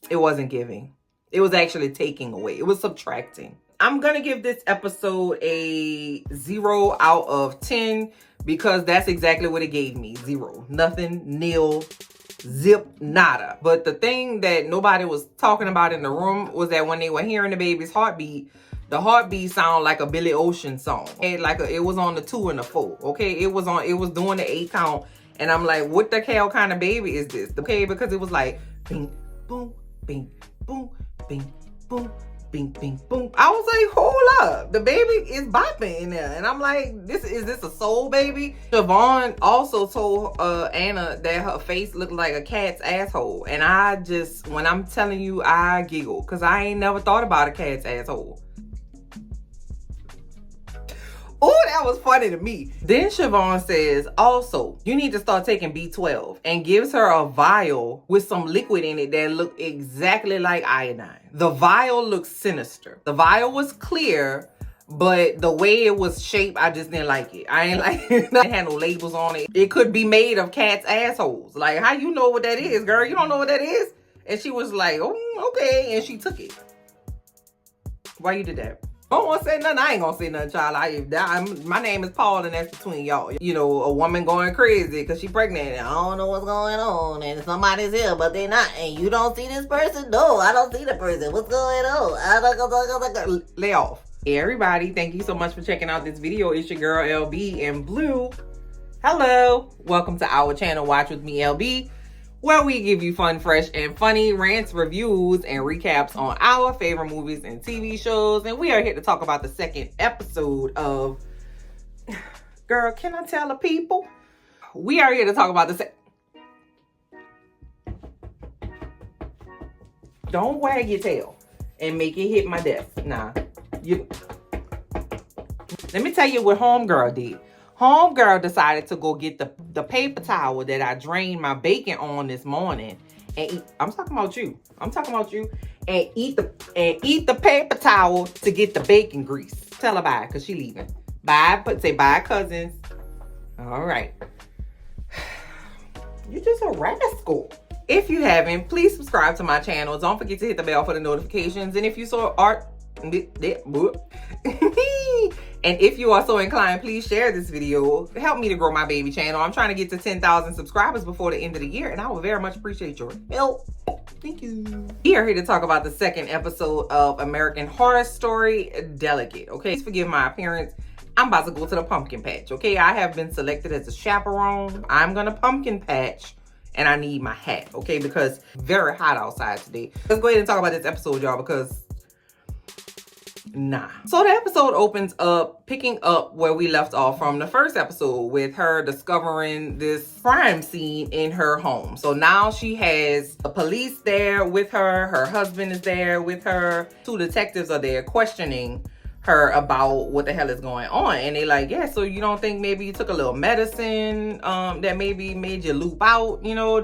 It wasn't giving. It was actually taking away. It was subtracting. I'm going to give this episode a 0 out of 10 because that's exactly what it gave me. 0. Nothing, nil, zip, nada. But the thing that nobody was talking about in the room was that when they were hearing the baby's heartbeat, the heartbeat sounded like a Billy Ocean song. It was on the 2 and the 4. Okay, it was doing the 8 count. And I'm like, what the hell kind of baby is this? Okay, because it was like, bing, boom, bing, boom, bing, boom, bing, bing, boom. I was like, hold up. The baby is bopping in there. And I'm like, is this a soul baby? Siobhan also told Anna that her face looked like a cat's asshole. And when I'm telling you, I giggle. Because I ain't never thought about a cat's asshole. Oh, that was funny to me. Then Siobhan says, also, you need to start taking B12, and gives her a vial with some liquid in it that looked exactly like iodine. The vial looks sinister. The vial was clear, but the way it was shaped, I just didn't like it. I ain't like it. It had no labels on it. It could be made of cats' assholes. Like, how you know what that is, girl? You don't know what that is? And she was like, oh, okay. And she took it. Why you did that? I don't want to say nothing. I ain't gonna say nothing, child. My name is Paul, and that's between y'all. You know, a woman going crazy because she pregnant. And I don't know what's going on, and somebody's here, but they're not. And you don't see this person? No, I don't see the person. What's going on? Lay off. Hey, everybody. Thank you so much for checking out this video. It's your girl, LB in blue. Hello. Welcome to our channel, Watch With Me, LB, where we give you fun, fresh, and funny rants, reviews, and recaps on our favorite movies and TV shows. And we are here to talk about the second episode of... Girl, can I tell the people? We are here to talk about the Don't wag your tail and make it hit my desk. Nah. Let me tell you what Homegirl did. Homegirl decided to go get the paper towel that I drained my bacon on this morning and eat. I'm talking about you. And eat the paper towel to get the bacon grease. Tell her bye, because she leaving. Bye, but say bye, cousins. All right. You're just a rascal. If you haven't, please subscribe to my channel. Don't forget to hit the bell for the notifications. And if you saw art... And if you are so inclined, please share this video. Help me to grow my baby channel. I'm trying to get to 10,000 subscribers before the end of the year, and I would very much appreciate your help. Thank you. We are here to talk about the second episode of American Horror Story, Delicate. Okay, please forgive my appearance. I'm about to go to the pumpkin patch. Okay, I have been selected as a chaperone. I'm gonna pumpkin patch, and I need my hat. Okay, because it's very hot outside today. Let's go ahead and talk about this episode, y'all, because nah. So the episode opens up picking up where we left off from the first episode, with her discovering this crime scene in her home. So now she has the police there with her. Her husband is there with her. 2 detectives are there questioning her about what the hell is going on. And they like, yeah, so you don't think maybe you took a little medicine that maybe made you loop out? You know,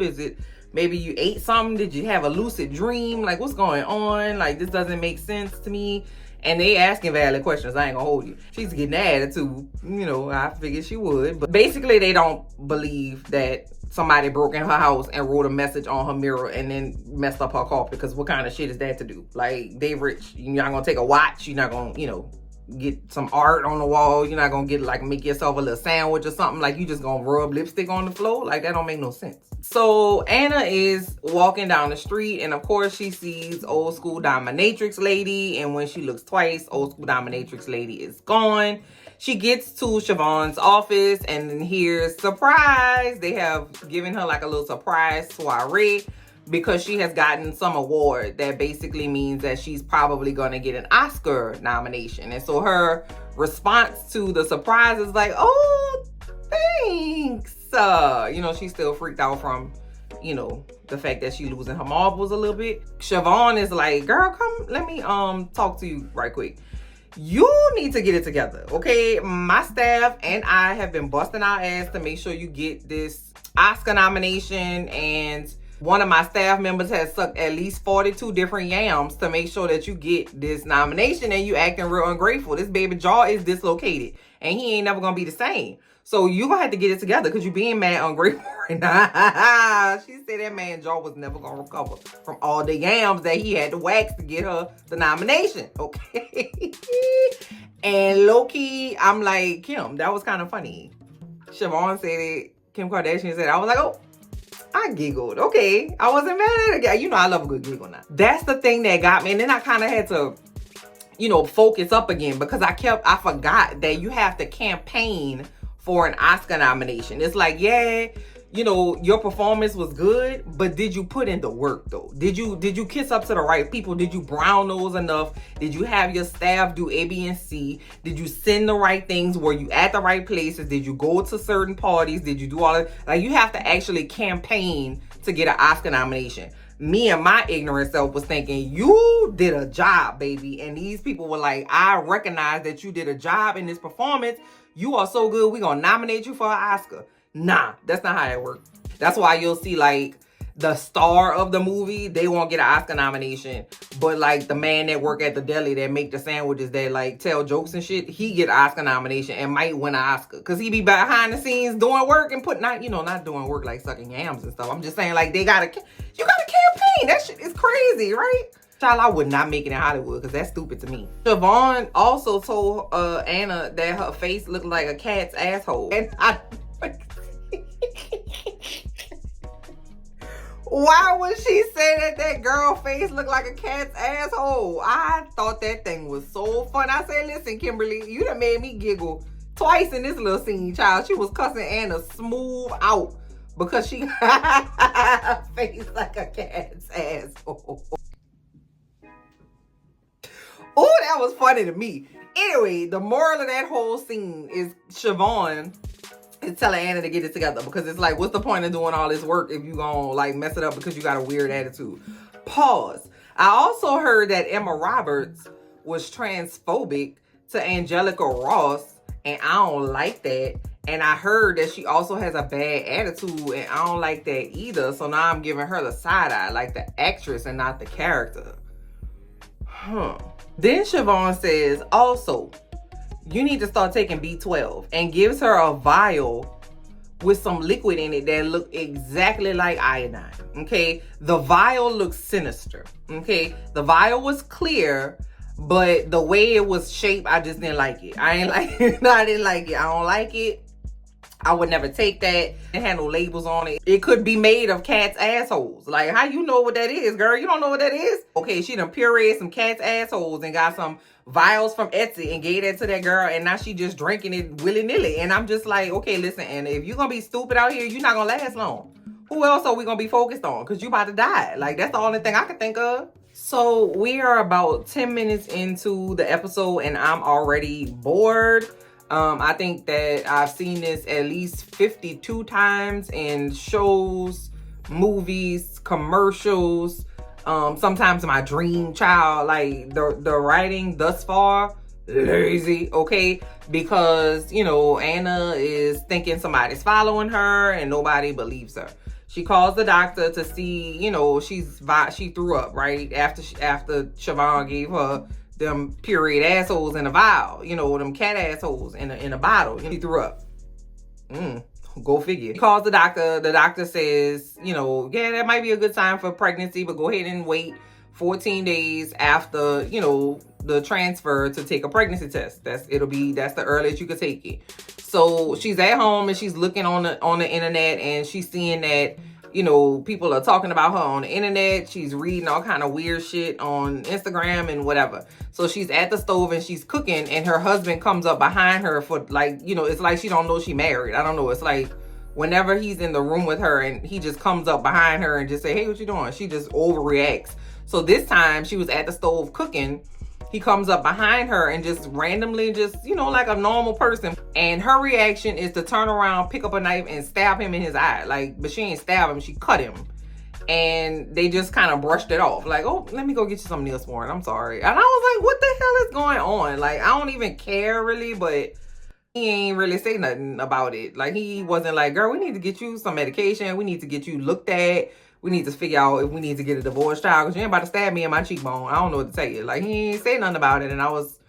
maybe you ate something? Did you have a lucid dream? Like, what's going on? Like, this doesn't make sense to me. And they asking valid questions. I ain't gonna hold you. She's getting an attitude. You know, I figured she would. But basically, they don't believe that somebody broke in her house and wrote a message on her mirror and then messed up her carpet. Because what kind of shit is that to do? Like, they rich. You're not gonna take a watch. You're not gonna, get some art on the wall. You're not gonna make yourself a little sandwich or something. Like, you just gonna rub lipstick on the floor. Like, that don't make no sense. So Anna is walking down the street, and of course she sees old school dominatrix lady. And when she looks twice, old school dominatrix lady is gone. She gets to Siobhan's office and then hears, surprise, they have given her like a little surprise soiree, because she has gotten some award that basically means that she's probably going to get an Oscar nomination. And so her response to the surprise is like, oh, thanks. She's still freaked out from, the fact that she's losing her marbles a little bit. Siobhan is like, girl, come, let me talk to you right quick. You need to get it together, okay? My staff and I have been busting our ass to make sure you get this Oscar nomination, and one of my staff members has sucked at least 42 different yams to make sure that you get this nomination, and you acting real ungrateful. This baby jaw is dislocated, and he ain't never gonna be the same. So you gonna have to get it together because you being mad ungrateful right now. She said that man jaw was never gonna recover from all the yams that he had to wax to get her the nomination. Okay. And low-key, I'm like, Kim, that was kind of funny. Siobhan said it. Kim Kardashian said it. I was like, oh, I giggled. Okay. I wasn't mad at it. You know I love a good giggle now. That's the thing that got me. And then I kind of had to, focus up again because I forgot that you have to campaign for an Oscar nomination. It's like, yeah, your performance was good, but did you put in the work though? Did you kiss up to the right people? Did you brown nose enough? Did you have your staff do A, B, and C? Did you send the right things? Were you at the right places? Did you go to certain parties? Did you do all that? Like, you have to actually campaign to get an Oscar nomination. Me and my ignorant self was thinking, you did a job, baby. And these people were like, I recognize that you did a job in this performance. You are so good, we're gonna nominate you for an Oscar. Nah, that's not how that works. That's why you'll see, like, the star of the movie, they won't get an Oscar nomination. But, like, the man that work at the deli that make the sandwiches that, like, tell jokes and shit, he get an Oscar nomination and might win an Oscar. Because he be behind the scenes doing work and not doing work like sucking yams and stuff. I'm just saying, like, you got a campaign. That shit is crazy, right? Child, I would not make it in Hollywood because that's stupid to me. Siobhan also told Anna that her face looked like a cat's asshole. And why would she say that girl face looked like a cat's asshole? I thought that thing was so fun. I said, listen, Kimberly, you done made me giggle twice in this little scene, child. She was cussing Anna smooth out because she got a face like a cat's asshole. Oh, that was funny to me. Anyway, the moral of that whole scene is Siobhan is telling Anna to get it together because it's like, what's the point of doing all this work if you gonna like mess it up because you got a weird attitude? Pause. I also heard that Emma Roberts was transphobic to Angelica Ross, and I don't like that. And I heard that she also has a bad attitude, and I don't like that either. So now I'm giving her the side eye, like the actress and not the character. Then Siobhan says, also, you need to start taking B12, and gives her a vial with some liquid in it that look exactly like iodine. Okay, the vial looks sinister. Okay, the vial was clear, but the way it was shaped, I just didn't like it. I didn't like it. I don't like it. I would never take that. It had no labels on it. It could be made of cat's assholes. Like, how you know what that is, girl? You don't know what that is? Okay, she done pureed some cat's assholes and got some vials from Etsy and gave that to that girl, and now she just drinking it willy-nilly. And I'm just like, okay, listen, and if you're gonna be stupid out here, you're not gonna last long. Who else are we gonna be focused on? Because you about to die. Like, that's the only thing I can think of. So we are about 10 minutes into the episode, and I'm already bored. I think that I've seen this at least 52 times in shows, movies, commercials, sometimes my dream child. Like, the writing thus far, lazy, okay? Because, Anna is thinking somebody's following her and nobody believes her. She calls the doctor to see, she threw up, right? After Siobhan gave her them pureed assholes in a vial, them cat assholes in a bottle. He threw up. Go figure. He calls the doctor. The doctor says, yeah, that might be a good sign for pregnancy, but go ahead and wait 14 days after, the transfer to take a pregnancy test. That's the earliest you could take it. So she's at home and she's looking on the internet, and she's seeing that, people are talking about her on the internet. She's reading all kind of weird shit on Instagram and whatever. So she's at the stove and she's cooking, and her husband comes up behind her for like, it's like she don't know she married. I don't know. It's like whenever he's in the room with her and he just comes up behind her and just say, hey, what you doing? She just overreacts. So this time she was at the stove cooking. He comes up behind her and just randomly like a normal person. And her reaction is to turn around, pick up a knife, and stab him in his eye. Like, but she ain't stab him, she cut him. And they just kind of brushed it off. Like, oh, let me go get you some Neosporin. I'm sorry. And I was like, what the hell is going on? Like, I don't even care really, but he ain't really say nothing about it. Like, he wasn't like, girl, we need to get you some medication. We need to get you looked at. We need to figure out if we need to get a divorce child, because you ain't about to stab me in my cheekbone. I don't know what to tell you. Like, he ain't say nothing about it, and I was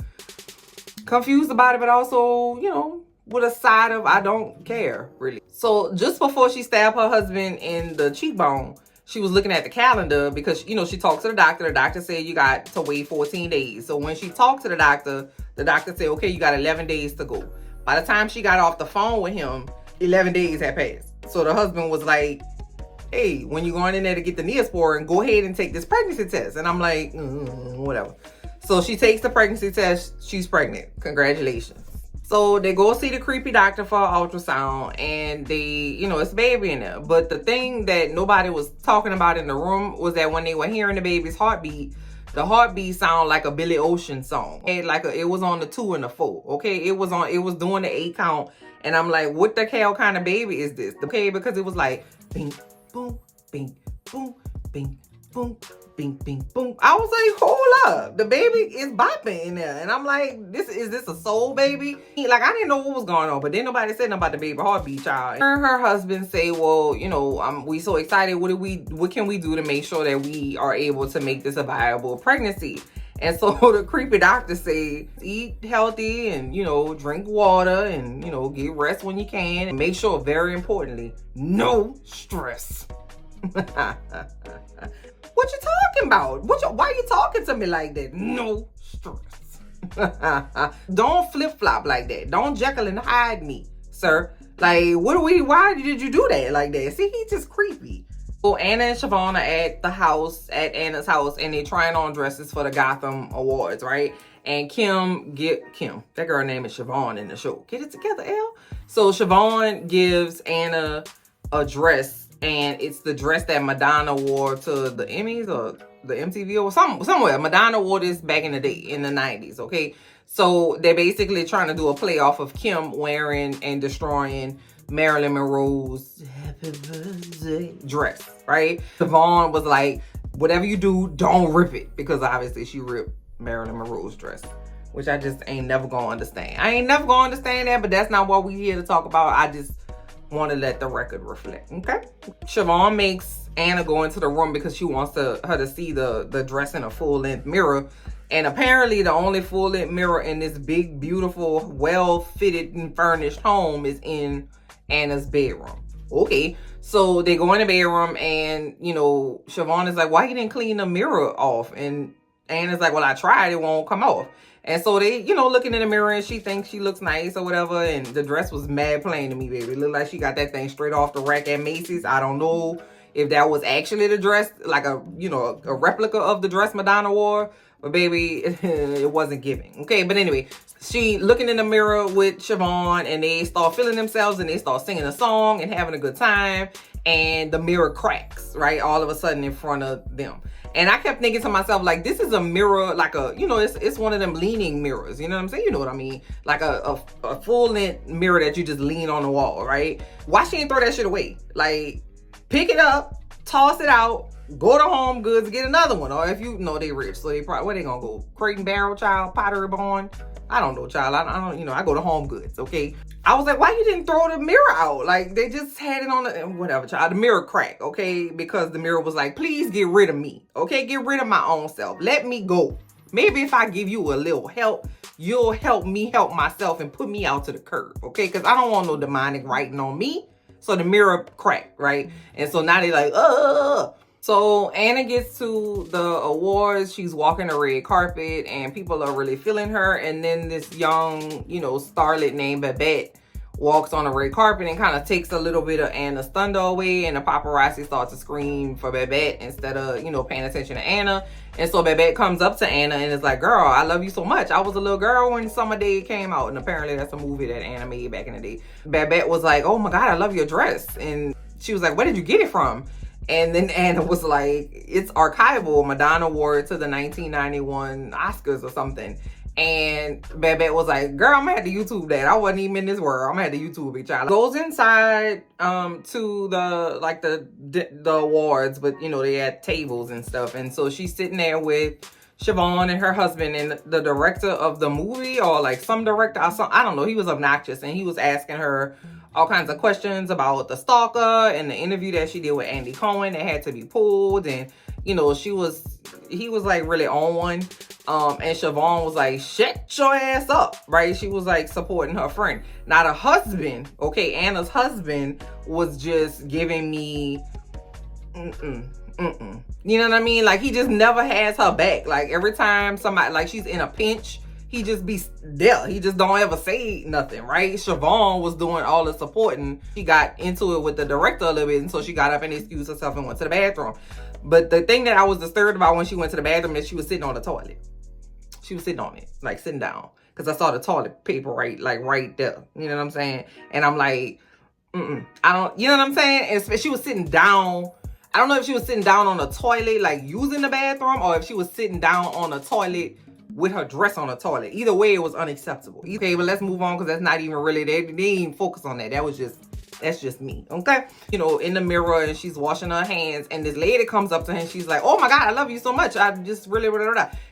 confused about it, but also, with a side of I don't care, really. So just before she stabbed her husband in the cheekbone, she was looking at the calendar because, you know, she talked to the doctor. The doctor said you got to wait 14 days. So when she talked to the doctor said, okay, you got 11 days to go. By the time she got off the phone with him, 11 days had passed. So the husband was like, hey, when you going in there to get the Neosporin, go ahead and take this pregnancy test. And I'm like, whatever. So she takes the pregnancy test. She's pregnant. Congratulations. So they go see the creepy doctor for an ultrasound, and they, you know, it's a baby in there. But the thing that nobody was talking about in the room was that when they were hearing the baby's heartbeat, the heartbeat sounded like a Billy Ocean song. And it was on the 2 and the 4. Okay, it was doing the 8 count. And I'm like, what the hell kind of baby is this? Okay, because it was like bing, boom, bing, boom, bing, boom, bing, bing, boom. I was like, hold up, the baby is bopping in there. And I'm like, is this a soul baby? Like, I didn't know what was going on, but then nobody said nothing about the baby heartbeat, child. Her husband say, well, you know, we so excited. What can we do to make sure that we are able to make this a viable pregnancy? And so the creepy doctor say, eat healthy and, you know, drink water and, you know, get rest when you can. And make sure, very importantly, no stress. What you talking about? Why are you talking to me like that? No stress. Don't flip-flop like that. Don't Jekyll and Hyde me, sir. Like, why did you do that like that? See, he's just creepy. So Anna and Siobhan are at Anna's house, and they're trying on dresses for the Gotham Awards, right? And Kim, that girl name is Siobhan in the show. Get it together, Elle. So Siobhan gives Anna a dress, and it's the dress that Madonna wore to the Emmys or the MTV or somewhere. Madonna wore this back in the day, in the 90s, okay? So they're basically trying to do a play off of Kim wearing and destroying Marilyn Monroe's Happy Birthday dress, right? Siobhan was like, whatever you do, don't rip it, because obviously she ripped Marilyn Monroe's dress, which I just ain't never gonna understand. I ain't never gonna understand that, but that's not what we here to talk about. I just want to let the record reflect, okay? Siobhan makes Anna go into the room because she wants her to see the dress in a full-length mirror. And apparently the only full-length mirror in this big, beautiful, well-fitted and furnished home is in Anna's bedroom. Okay, so they go in the bedroom, and, you know, Siobhan is like, why you didn't clean the mirror off? And Anna's like, well, I tried, it won't come off. And so they, you know, looking in the mirror, and she thinks she looks nice or whatever. And the dress was mad plain to me, baby. It looked like she got that thing straight off the rack at Macy's. I don't know if that was actually the dress, like a replica of the dress Madonna wore. But baby, it wasn't giving. Okay, but anyway, she looking in the mirror with Siobhan, and they start feeling themselves, and they start singing a song and having a good time. And the mirror cracks, right? All of a sudden in front of them. And I kept thinking to myself, like, this is a mirror, like a, you know, it's one of them leaning mirrors. You know what I'm saying? You know what I mean? Like a full-length mirror that you just lean on the wall, right? Why she didn't throw that shit away? Like, pick it up, toss it out, go to Home Goods, get another one. Or if you know they rich, so they probably, where they gonna go? Crate and Barrel, child? Pottery Barn? I don't know, child. I don't, you know, I go to Home Goods, okay? I was like, why you didn't throw the mirror out? Like, they just had it on the, whatever, child. The mirror cracked, okay? Because the mirror was like, please get rid of me, okay? Get rid of my own self. Let me go. Maybe if I give you a little help, you'll help me help myself and put me out to the curb, okay? Because I don't want no demonic writing on me. So the mirror cracked, right? And so now they like, So Anna gets to the awards. She's walking the red carpet, and people are really feeling her. And then this young, you know, starlet named Babette walks on the red carpet and kind of takes a little bit of Anna's thunder away. And the paparazzi starts to scream for Babette instead of, you know, paying attention to Anna. And so Babette comes up to Anna and is like, girl, I love you so much. I was a little girl when Summer Day came out. And apparently that's a movie that Anna made back in the day. Babette was like, oh my God, I love your dress. And she was like, where did you get it from? And then Anna was like, it's archival. Madonna wore it to the 1991 Oscars or something. And Babette was like, girl, I'm gonna have to YouTube that. I wasn't even in this world. I'm gonna have to YouTube it, child. Goes inside to the awards, but you know, they had tables and stuff. And so she's sitting there with Siobhan and her husband, and the director of the movie, or like some director, I don't know, he was obnoxious, and he was asking her all kinds of questions about the stalker and the interview that she did with Andy Cohen that had to be pulled. And, you know, he was like really on one. And Siobhan was like, shut your ass up, right? She was like supporting her friend. Now the husband, okay, Anna's husband was just giving me, you know what I mean? Like, he just never has her back. Like, every time somebody, like, she's in a pinch, he just be there. He just don't ever say nothing, right? Siobhan was doing all the supporting. She got into it with the director a little bit, and so she got up and excused herself and went to the bathroom. But the thing that I was disturbed about when she went to the bathroom is she was sitting on the toilet. She was sitting on it, like sitting down. Because I saw the toilet paper right there. You know what I'm saying? And I'm like, I don't, you know what I'm saying? And she was sitting down. I don't know if she was sitting down on the toilet, like using the bathroom, or if she was sitting down on the toilet with her dress on the toilet. Either way, it was unacceptable. Okay, but let's move on, because that's not even really, they didn't even focus on that. That's just me, okay? You know, in the mirror, and she's washing her hands, and this lady comes up to her and she's like, oh my God, I love you so much. I just really,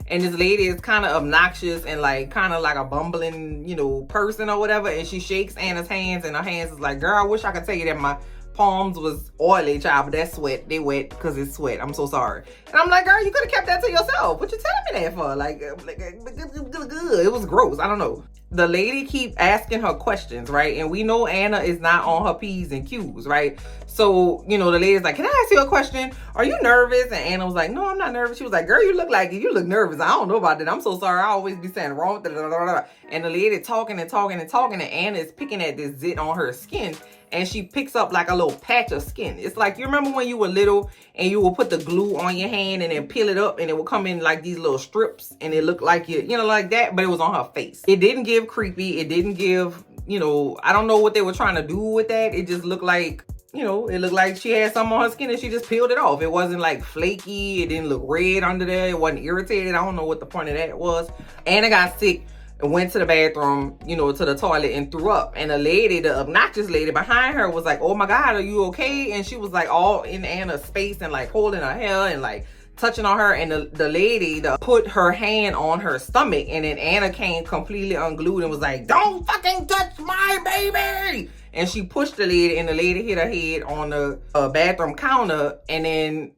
and this lady is kind of obnoxious and like kind of like a bumbling, you know, person or whatever. And she shakes Anna's hands, and her hands is like, girl, I wish I could tell you that my palms was oily, child, but that's sweat. They wet because it's sweat. I'm so sorry. And I'm like, girl, you could have kept that to yourself. What you telling me that for? Like, it was gross. I don't know. The lady keep asking her questions, right? And we know Anna is not on her P's and Q's, right? So, you know, the lady's like, can I ask you a question? Are you nervous? And Anna was like, no, I'm not nervous. She was like, girl, you look like it. You look nervous. I don't know about that. I'm so sorry. I always be saying wrong. And the lady talking, and Anna is picking at this zit on her skin. And she picks up like a little patch of skin. It's like, you remember when you were little and you would put the glue on your hand and then peel it up, and it would come in like these little strips, and it looked like you know, like that, but it was on her face. It didn't give creepy. It didn't give, you know, I don't know what they were trying to do with that. It just looked like, you know, it looked like she had something on her skin and she just peeled it off. It wasn't like flaky. It didn't look red under there. It wasn't irritated. I don't know what the point of that was. Anna got sick and went to the bathroom, you know, to the toilet, and threw up. And the lady, the obnoxious lady behind her, was like, oh my God, are you okay? And she was like all in Anna's space and like holding her hair and like touching on her. And the lady put her hand on her stomach, and then Anna came completely unglued and was like, don't fucking touch my baby. And she pushed the lady, and the lady hit her head on the bathroom counter and then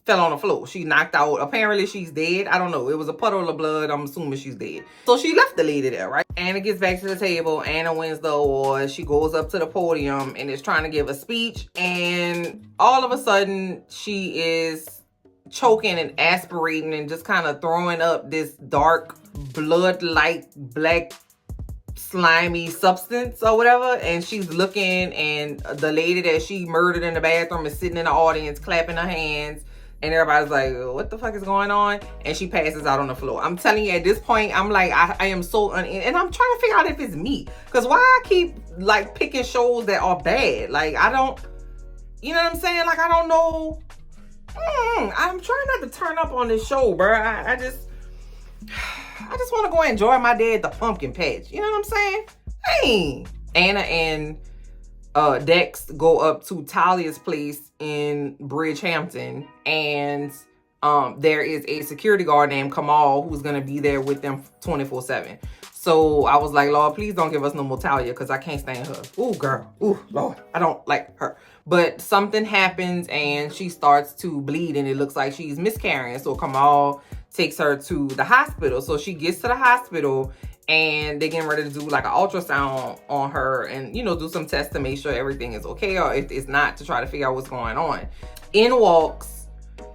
fell on the floor. She knocked out. Apparently she's dead. I don't know. It was a puddle of blood. I'm assuming she's dead. So she left the lady there, right? Anna gets back to the table. Anna wins the award. She goes up to the podium and is trying to give a speech. And all of a sudden she is choking and aspirating and just kind of throwing up this dark blood-like black slimy substance or whatever. And she's looking, and the lady that she murdered in the bathroom is sitting in the audience clapping her hands. And everybody's like, what the fuck is going on? And she passes out on the floor. I'm telling you, at this point, I'm like, I am so and I'm trying to figure out if it's me. Because why I keep like picking shows that are bad? Like, I don't, you know what I'm saying? Like, I don't know. I'm trying not to turn up on this show, bro. I just want to go enjoy my day at the pumpkin patch. You know what I'm saying? Hey. Anna and Dex go up to Talia's place in Bridgehampton, and there is a security guard named Kamal who's gonna be there with them 24/7. So I was like, Lord, please don't give us no more Talia, because I can't stand her. Ooh, girl. Ooh, Lord, I don't like her. But something happens and she starts to bleed, and it looks like she's miscarrying. So Kamal takes her to the hospital. So she gets to the hospital, and they're getting ready to do like an ultrasound on her and, you know, do some tests to make sure everything is okay, or if it's not, to try to figure out what's going on. In walks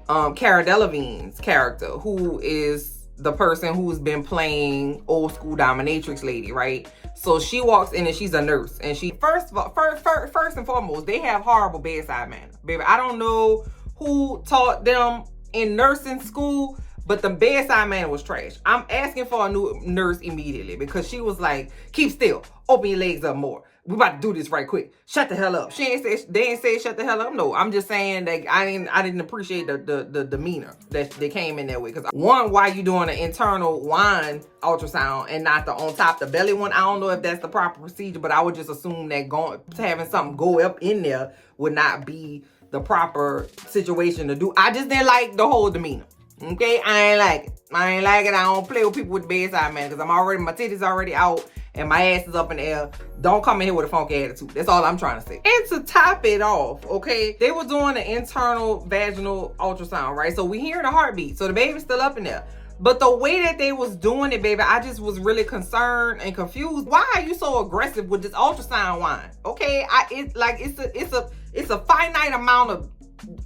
Cara Delevingne's character, who is the person who's been playing old school dominatrix lady, right? So she walks in and she's a nurse, and she first and foremost, they have horrible bedside manner, baby. I don't know who taught them in nursing school, but the bedside manner was trash. I'm asking for a new nurse immediately, because she was like, keep still, open your legs up more. We about to do this right quick. Shut the hell up. They ain't say shut the hell up. No, I'm just saying that I didn't appreciate the demeanor that they came in there with. Because one, why you doing an internal wine ultrasound and not the on top the belly one? I don't know if that's the proper procedure, but I would just assume that having something go up in there would not be the proper situation to do. I just didn't like the whole demeanor. Okay, I ain't like it. I don't play with people with the bedside manner, because my titties already out and my ass is up in the air. Don't come in here with a funky attitude. That's all I'm trying to say. And to top it off, okay, they were doing an internal vaginal ultrasound, right? So we hear the heartbeat. So the baby's still up in there. But the way that they was doing it, baby, I just was really concerned and confused. Why are you so aggressive with this ultrasound wine? Okay, it's a finite amount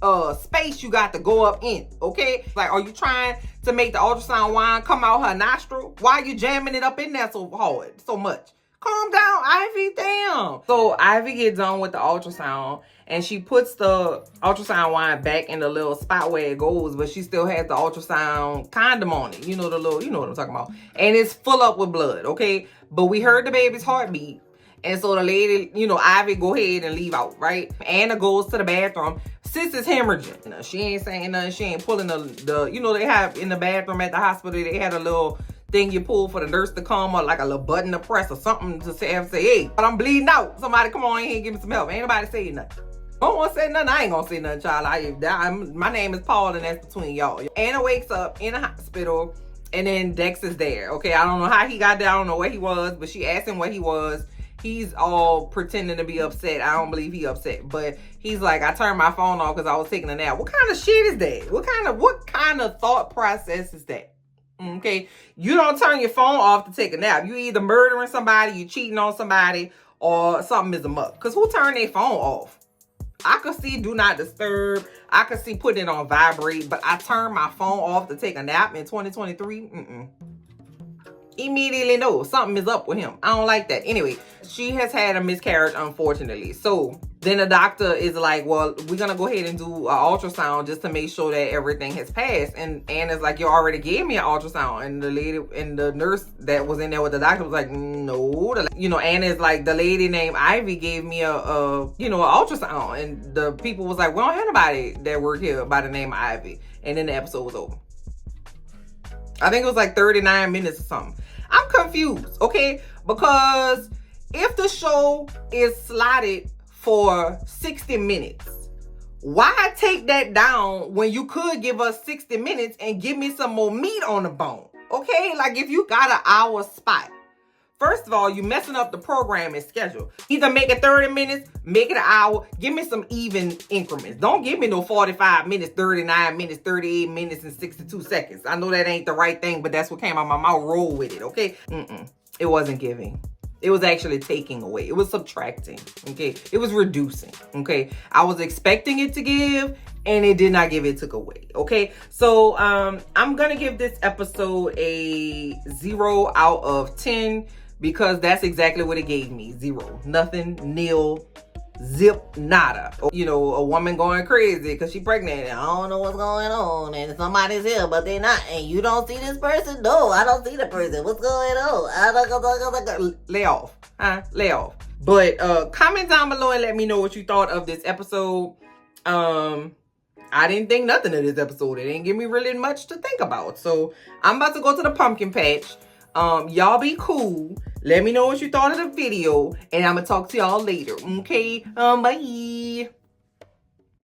of space you got to go up in. Okay, like, are you trying to make the ultrasound wine come out her nostril? Why are you jamming it up in there so hard, so much? Calm down, Ivy, damn. So Ivy gets done with the ultrasound and she puts the ultrasound wine back in the little spot where it goes, but she still has the ultrasound condom on it. You know, the little, you know what I'm talking about. And it's full up with blood, okay? But we heard the baby's heartbeat. And so the lady, you know, Ivy go ahead and leave out, right? Anna goes to the bathroom. Sis is hemorrhaging. You know, she ain't saying nothing. She ain't pulling the, you know, they have in the bathroom at the hospital, they had a little thing you pull for the nurse to come, or like a little button to press or something to say, hey, but I'm bleeding out. Somebody come on in here and give me some help. Ain't nobody saying nothing. Don't want to say nothing. I ain't gonna say nothing, child. My name is Paul, and that's between y'all. Anna wakes up in a hospital, and then Dex is there. Okay, I don't know how he got there. I don't know where he was, but she asked him where he was. He's all pretending to be upset. I don't believe he upset, but he's like, I turned my phone off because I was taking a nap. What kind of shit is that? What kind of thought process is that? Okay, you don't turn your phone off to take a nap. You either murdering somebody, you cheating on somebody, or something is amok. Because who turned their phone off? I could see do not disturb. I could see putting it on vibrate, but I turned my phone off to take a nap in 2023. Immediately know something is up with him. I don't like that. Anyway, she has had a miscarriage, unfortunately. So then the doctor is like, well, we're gonna go ahead and do an ultrasound just to make sure that everything has passed. And Anna's like, you already gave me an ultrasound. And the lady and the nurse that was in there with the doctor was like, no. You know, Anna's like, the lady named Ivy gave me an ultrasound. And the people was like, we don't have anybody that work here by the name of Ivy. And then the episode was over. I think it was like 39 minutes or something. I'm confused, okay? Because if the show is slotted for 60 minutes, why take that down when you could give us 60 minutes and give me some more meat on the bone, okay? Like, if you got an hour spot, first of all, you messing up the programming schedule. Either make it 30 minutes, make it an hour. Give me some even increments. Don't give me no 45 minutes, 39 minutes, 38 minutes, and 62 seconds. I know that ain't the right thing, but that's what came out my mouth. Roll with it, okay? It wasn't giving. It was actually taking away. It was subtracting, okay? It was reducing, okay? I was expecting it to give, and it did not give. It took away, okay? So I'm going to give this episode a 0 out of 10. Because that's exactly what it gave me. 0. Nothing, nil, zip, nada. You know, a woman going crazy because she's pregnant. I don't know what's going on. And somebody's here, but they're not. And you don't see this person? No, I don't see the person. What's going on? Lay off. Lay off. But comment down below and let me know what you thought of this episode. I didn't think nothing of this episode. It didn't give me really much to think about. So I'm about to go to the pumpkin patch. Y'all be cool. Let me know what you thought of the video, and I'm gonna talk to y'all later. Okay? Bye.